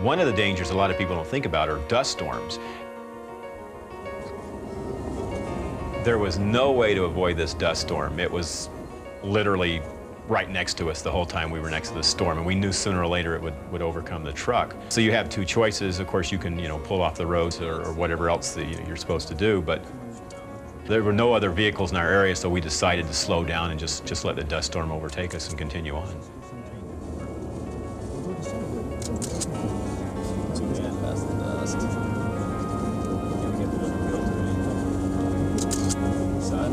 One of the dangers a lot of people don't think about are dust storms. There was no way to avoid this dust storm. It was literally right next to us the whole time we were next to the storm, and we knew sooner or later it would overcome the truck. So you have two choices. Of course, you can pull off the roads or whatever else that, you're supposed to do, but there were no other vehicles in our area, so we decided to slow down and just let the dust storm overtake us and continue on.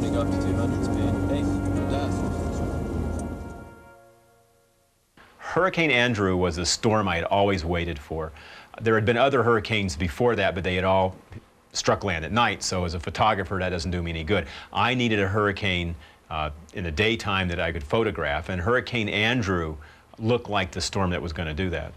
Up to 200 speed. Hey, no dust. Hurricane Andrew was the storm I had always waited for. There had been other hurricanes before that, but they had all struck land at night, so as a photographer, that doesn't do me any good. I needed a hurricane in the daytime that I could photograph, and Hurricane Andrew looked like the storm that was going to do that.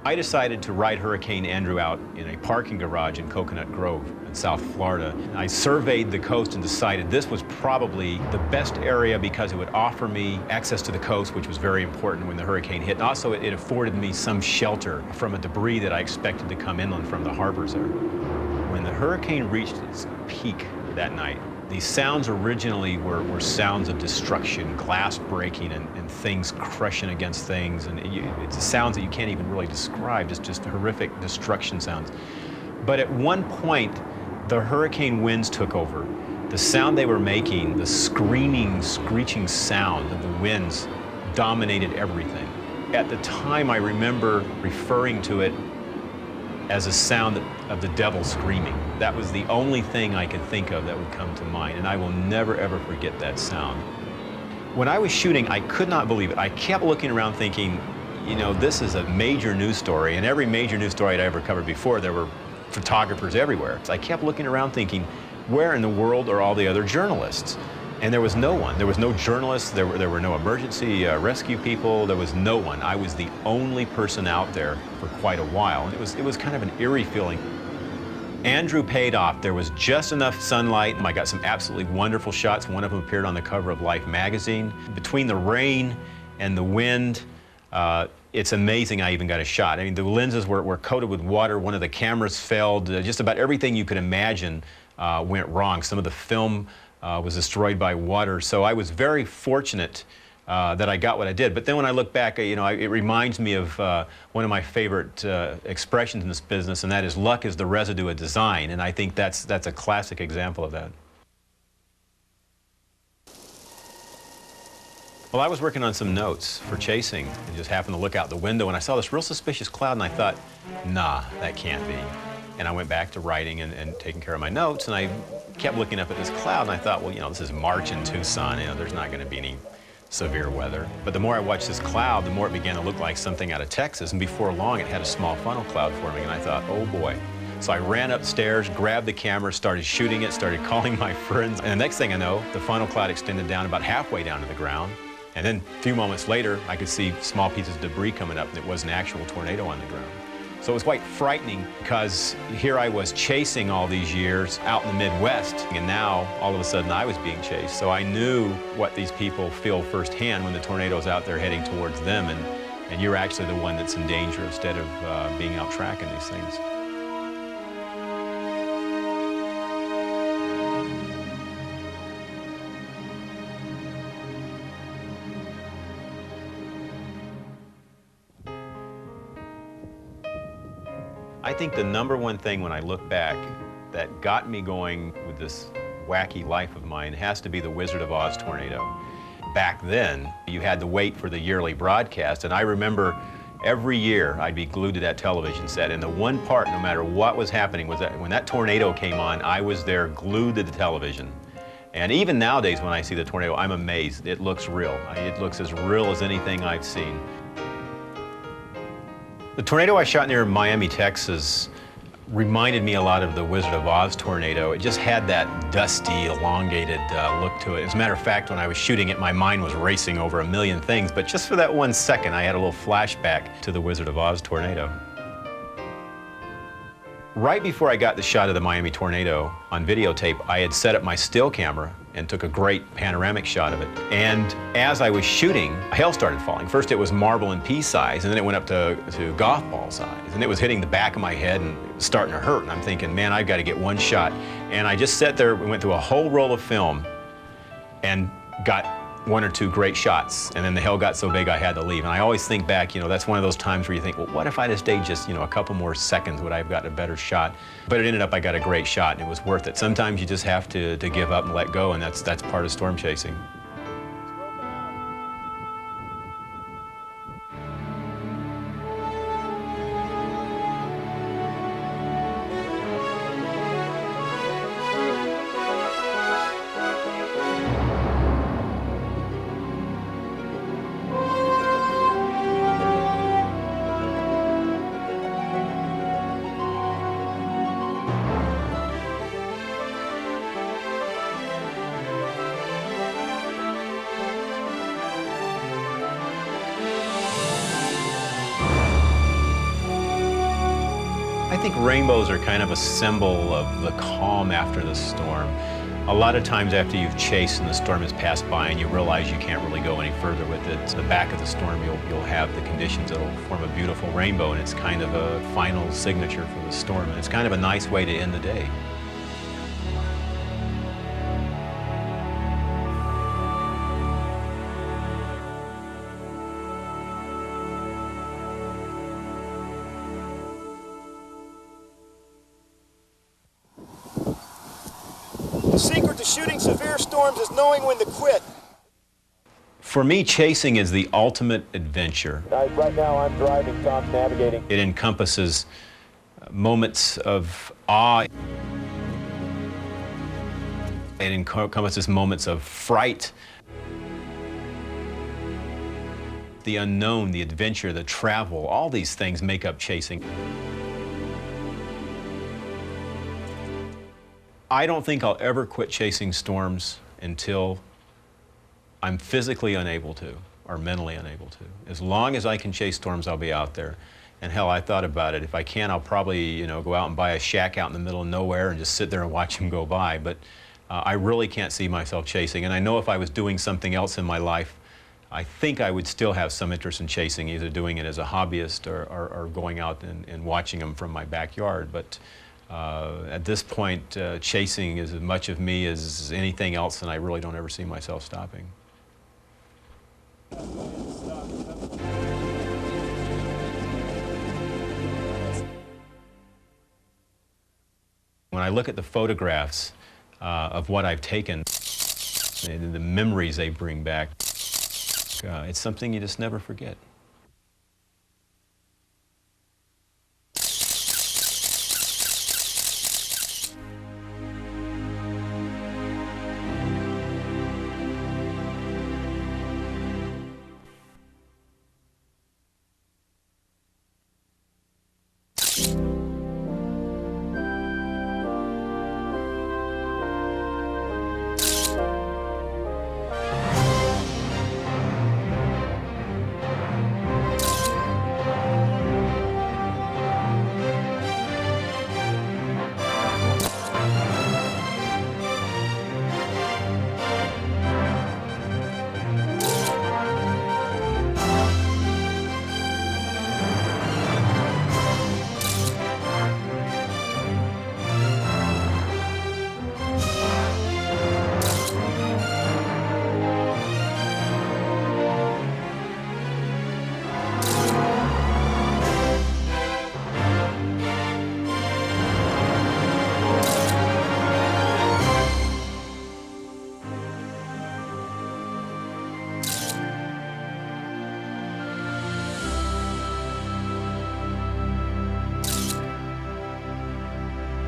I decided to ride Hurricane Andrew out in a parking garage in Coconut Grove in South Florida. I surveyed the coast and decided this was probably the best area because it would offer me access to the coast, which was very important when the hurricane hit. And also it afforded me some shelter from a debris that I expected to come inland from the harbors there. When the hurricane reached its peak that night, these sounds originally were sounds of destruction, glass breaking and things crushing against things, and it's sounds that you can't even really describe, just horrific destruction sounds. But at one point, the hurricane winds took over. The sound they were making, the screaming, screeching sound of the winds dominated everything. At the time, I remember referring to it as a sound of the devil screaming. That was the only thing I could think of that would come to mind, and I will never, ever forget that sound. When I was shooting, I could not believe it. I kept looking around thinking, this is a major news story, and every major news story I'd ever covered before, there were photographers everywhere. So I kept looking around thinking, where in the world are all the other journalists? And there was no one. There was no journalists, there were no emergency rescue people, there was no one. I was the only person out there for quite a while, and it was kind of an eerie feeling. Andrew paid off. There was just enough sunlight. I got some absolutely wonderful shots. One of them appeared on the cover of Life magazine. Between the rain and the wind, it's amazing I even got a shot. I mean, the lenses were coated with water. One of the cameras failed. Just about everything you could imagine went wrong. Some of the film was destroyed by water. So I was very fortunate that I got what I did. But then when I look back, it reminds me of one of my favorite expressions in this business, and that is luck is the residue of design. And I think that's a classic example of that. Well, I was working on some notes for chasing and just happened to look out the window, and I saw this real suspicious cloud, and I thought, nah, that can't be. And I went back to writing and taking care of my notes, and I kept looking up at this cloud, and I thought, well, this is March in Tucson, there's not going to be any severe weather. But the more I watched this cloud, the more it began to look like something out of Texas, and before long it had a small funnel cloud forming, and I thought, oh boy. So I ran upstairs, grabbed the camera, started shooting it, started calling my friends, and the next thing I know, the funnel cloud extended down about halfway down to the ground, and then a few moments later, I could see small pieces of debris coming up, and it was an actual tornado on the ground. So it was quite frightening because here I was chasing all these years out in the Midwest, and now all of a sudden I was being chased. So I knew what these people feel firsthand when the tornado's out there heading towards them, and you're actually the one that's in danger instead of being out tracking these things. I think the number one thing when I look back that got me going with this wacky life of mine has to be the Wizard of Oz tornado. Back then, you had to wait for the yearly broadcast, and I remember every year I'd be glued to that television set, and the one part, no matter what was happening, was that when that tornado came on, I was there glued to the television. And even nowadays when I see the tornado, I'm amazed. It looks real. It looks as real as anything I've seen. The tornado I shot near Miami, Texas reminded me a lot of the Wizard of Oz tornado. It just had that dusty, elongated look to it. As a matter of fact, when I was shooting it, my mind was racing over a million things, but just for that 1 second, I had a little flashback to the Wizard of Oz tornado. Right before I got the shot of the Miami tornado on videotape, I had set up my still camera and took a great panoramic shot of it. And as I was shooting, hail started falling. First it was marble and pea size, and then it went up to golf ball size. And it was hitting the back of my head, and it was starting to hurt. And I'm thinking, man, I've got to get one shot. And I just sat there, we went through a whole roll of film and got one or two great shots, and then the hail got so big I had to leave. And I always think back, you know, that's one of those times where you think, well, what if I'd have stayed just, you know, a couple more seconds, would I have gotten a better shot? But it ended up I got a great shot, and it was worth it. Sometimes you just have to give up and let go, and that's part of storm chasing. I think rainbows are kind of a symbol of the calm after the storm. A lot of times after you've chased and the storm has passed by and you realize you can't really go any further with it, to the back of the storm you'll have the conditions that will form a beautiful rainbow, and it's kind of a final signature for the storm, and it's kind of a nice way to end the day. The secret to shooting severe storms is knowing when to quit. For me, chasing is the ultimate adventure. Right now I'm driving, Tom's navigating. It encompasses moments of awe. It encompasses moments of fright. The unknown, the adventure, the travel, all these things make up chasing. I don't think I'll ever quit chasing storms until I'm physically unable to, or mentally unable to. As long as I can chase storms, I'll be out there. And hell, I thought about it. If I can, I'll probably, you know, go out and buy a shack out in the middle of nowhere and just sit there and watch them go by. But I really can't see myself chasing. And I know if I was doing something else in my life, I think I would still have some interest in chasing, either doing it as a hobbyist or going out and watching them from my backyard. But at this point, chasing is as much of me as anything else, and I really don't ever see myself stopping. When I look at the photographs of what I've taken, and the memories they bring back, it's something you just never forget.